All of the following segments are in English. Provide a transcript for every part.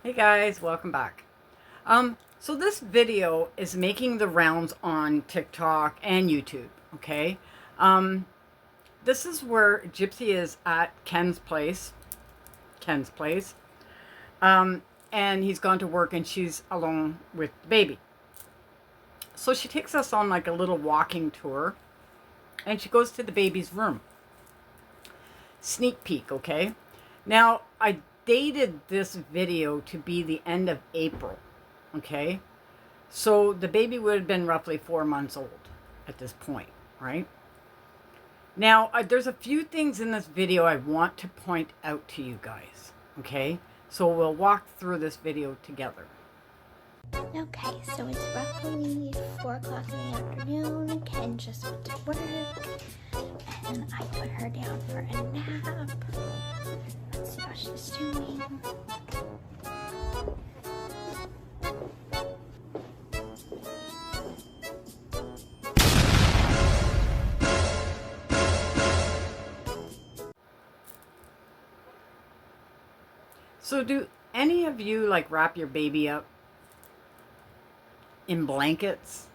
Hey guys, welcome back. So this video is making the rounds on TikTok and YouTube, okay? Um, this is where Gypsy is at Ken's place, and he's gone to work and she's alone with the baby. So she takes us on like a little walking tour and she goes to the baby's room. Sneak peek, okay? Now, I dated this video to be the end of April, okay? So the baby would have been roughly 4 months old at this point, right? Now, there's a few things in this video I want to point out to you guys, okay? So we'll walk through this video together. Okay, so it's roughly 4 o'clock in the afternoon. Ken just went to work, and I put her down for a nap. Let's see what she's doing. So do any of you like wrap your baby up in blankets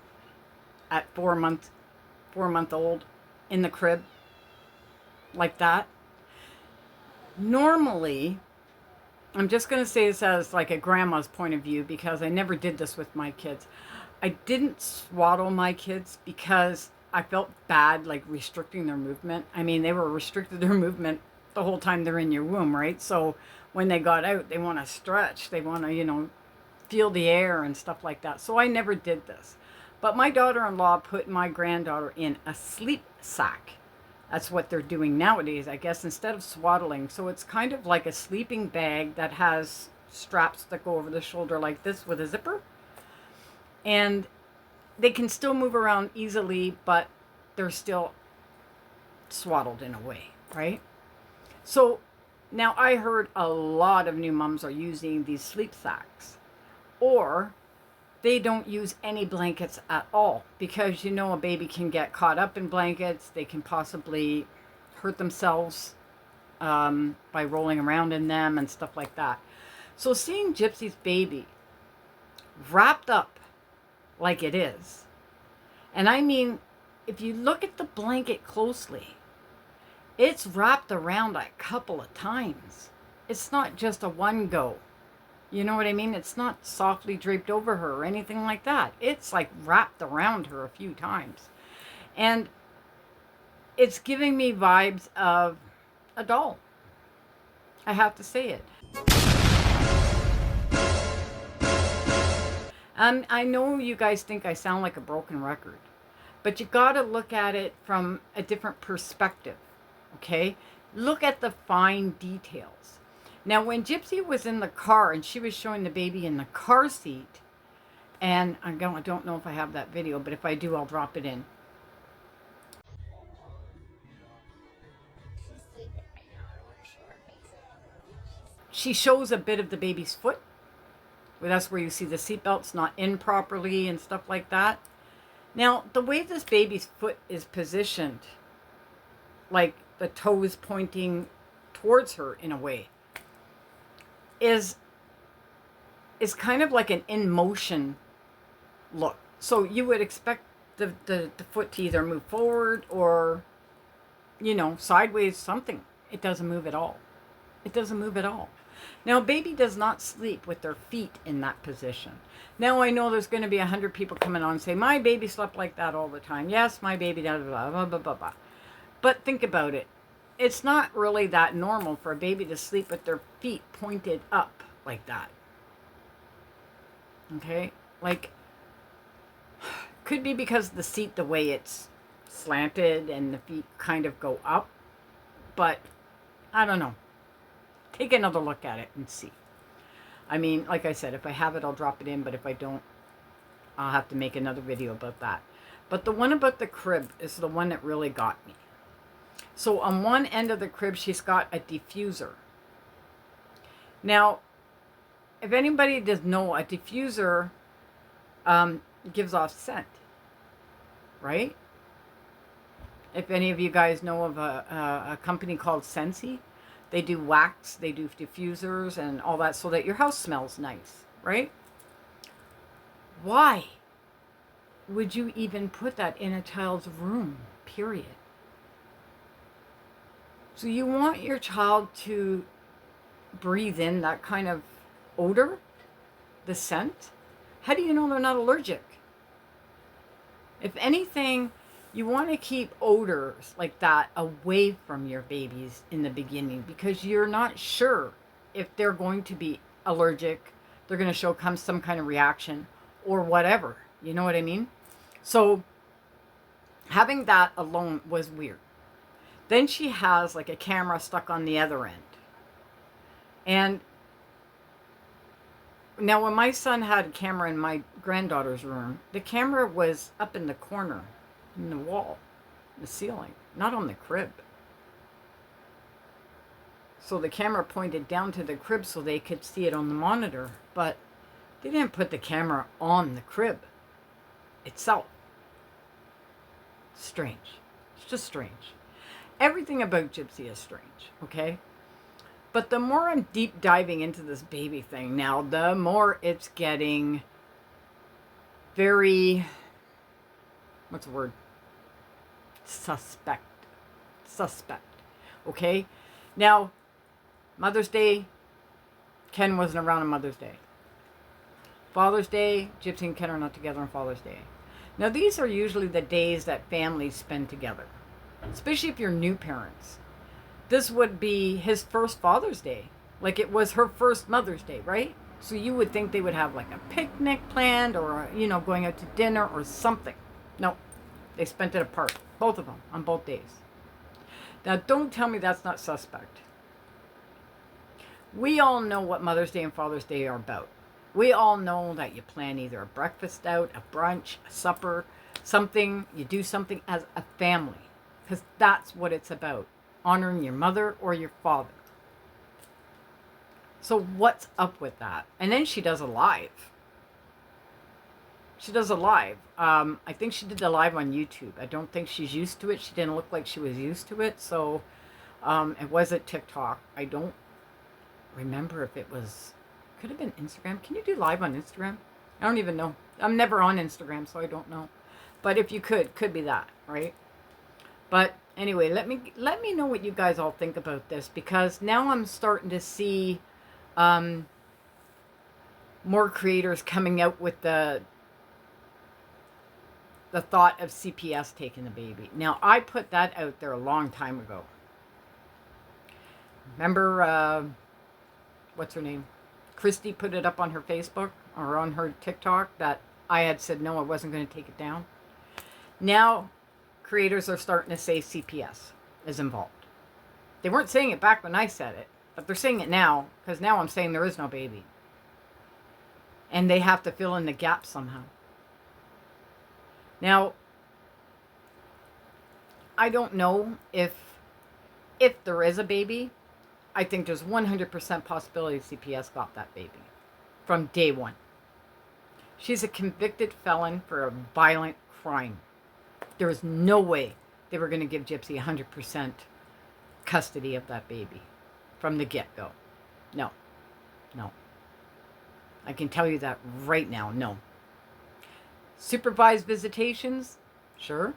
at 4 month old in the crib like that? Normally, I'm just going to say this as like a grandma's point of view because I never did this with my kids. I didn't swaddle my kids because I felt bad like restricting their movement. I mean, they were restricted their movement the whole time they're in your womb, right? So when they got out, they want to stretch, they want to, feel the air and stuff like that. So I never did this. But my daughter-in-law put my granddaughter in a sleep sack. That's what they're doing nowadays, I guess, instead of swaddling. So it's kind of like a sleeping bag that has straps that go over the shoulder like this with a zipper. And they can still move around easily, but they're still swaddled in a way, right? So now I heard a lot of new moms are using these sleep sacks, or they don't use any blankets at all because a baby can get caught up in blankets. They can possibly hurt themselves by rolling around in them and stuff like that. So seeing Gypsy's baby wrapped up like it is, and I mean, if you look at the blanket closely, it's wrapped around a couple of times. It's not just a one go. You know what I mean? It's not softly draped over her or anything like that. It's like wrapped around her a few times. And it's giving me vibes of a doll. I have to say it. I know you guys think I sound like a broken record, but you got to look at it from a different perspective, okay? Look at the fine details. Now, when Gypsy was in the car and she was showing the baby in the car seat, and I don't know if I have that video, but if I do, I'll drop it in. She shows a bit of the baby's foot. Well, that's where you see the seatbelt's not in properly and stuff like that. Now, the way this baby's foot is positioned, like the toes pointing towards her in a way, is kind of like an in motion look. So you would expect the foot to either move forward or, sideways, something. It doesn't move at all. It doesn't move at all. Now, a baby does not sleep with their feet in that position. Now, I know there's going to be 100 people coming on and say, my baby slept like that all the time. Yes, my baby does, blah, blah, blah, blah, blah. But think about it. It's not really that normal for a baby to sleep with their feet pointed up like that. Okay? Like, could be because the seat, the way it's slanted and the feet kind of go up. But, I don't know. Take another look at it and see. I mean, like I said, if I have it, I'll drop it in. But if I don't, I'll have to make another video about that. But the one about the crib is the one that really got me. So on one end of the crib, she's got a diffuser. Now, if anybody does know, a diffuser gives off scent, right? If any of you guys know of a company called Scentsy, They do wax, they do diffusers and all that so that your house smells nice, right? Why would you even put that in a child's room, period? So you want your child to breathe in that kind of odor, the scent? How do you know they're not allergic? If anything, you want to keep odors like that away from your babies in the beginning because you're not sure if they're going to be allergic, they're going to show some kind of reaction or whatever. You know what I mean? So having that alone was weird. Then she has like a camera stuck on the other end. And now when my son had a camera in my granddaughter's room, the camera was up in the corner, in the wall, the ceiling, not on the crib. So the camera pointed down to the crib so they could see it on the monitor, but they didn't put the camera on the crib itself. Strange. It's just strange. Everything about Gypsy is strange, okay? But the more I'm deep diving into this baby thing now, the more it's getting very, what's the word? Suspect. Okay? Now, Mother's Day, Ken wasn't around on Mother's Day. Father's Day, Gypsy and Ken are not together on Father's Day. Now, these are usually the days that families spend together, especially if you're new parents. This would be his first Father's Day. Like it was her first Mother's Day, right? So you would think they would have like a picnic planned or, going out to dinner or something. No, they spent it apart. Both of them on both days. Now, don't tell me that's not suspect. We all know what Mother's Day and Father's Day are about. We all know that you plan either a breakfast out, a brunch, a supper, something, you do something as a family. Because that's what it's about. Honoring your mother or your father. So what's up with that? And then she does a live. I think she did the live on YouTube. I don't think she's used to it. She didn't look like she was used to it. So it wasn't TikTok. I don't remember if it was, could have been Instagram. Can you do live on Instagram? I don't even know. I'm never on Instagram, so I don't know. But if you could be that, right? But anyway, let me know what you guys all think about this, because now I'm starting to see more creators coming out with the thought of CPS taking the baby. Now, I put that out there a long time ago. Remember, what's her name? Christy put it up on her Facebook or on her TikTok that I had said no, I wasn't going to take it down. Now, creators are starting to say CPS is involved. They weren't saying it back when I said it, but they're saying it now, because now I'm saying there is no baby. And they have to fill in the gap somehow. Now, I don't know if there is a baby. I think there's 100% possibility CPS got that baby from day one. She's a convicted felon for a violent crime. There was no way they were going to give Gypsy 100% custody of that baby from the get-go. No. I can tell you that right now, no. Supervised visitations? Sure.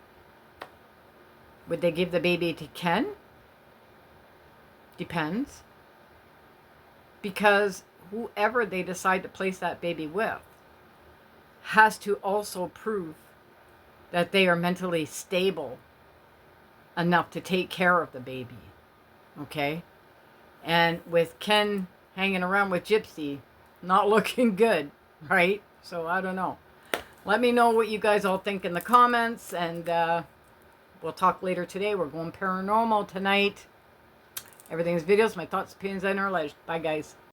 Would they give the baby to Ken? Depends. Because whoever they decide to place that baby with has to also prove that they are mentally stable enough to take care of the baby. Okay? And with Ken hanging around with Gypsy, not looking good, right? So I don't know. Let me know what you guys all think in the comments, and we'll talk later today. We're going paranormal tonight. Everything's videos, my thoughts, opinions, and knowledge. Bye, guys.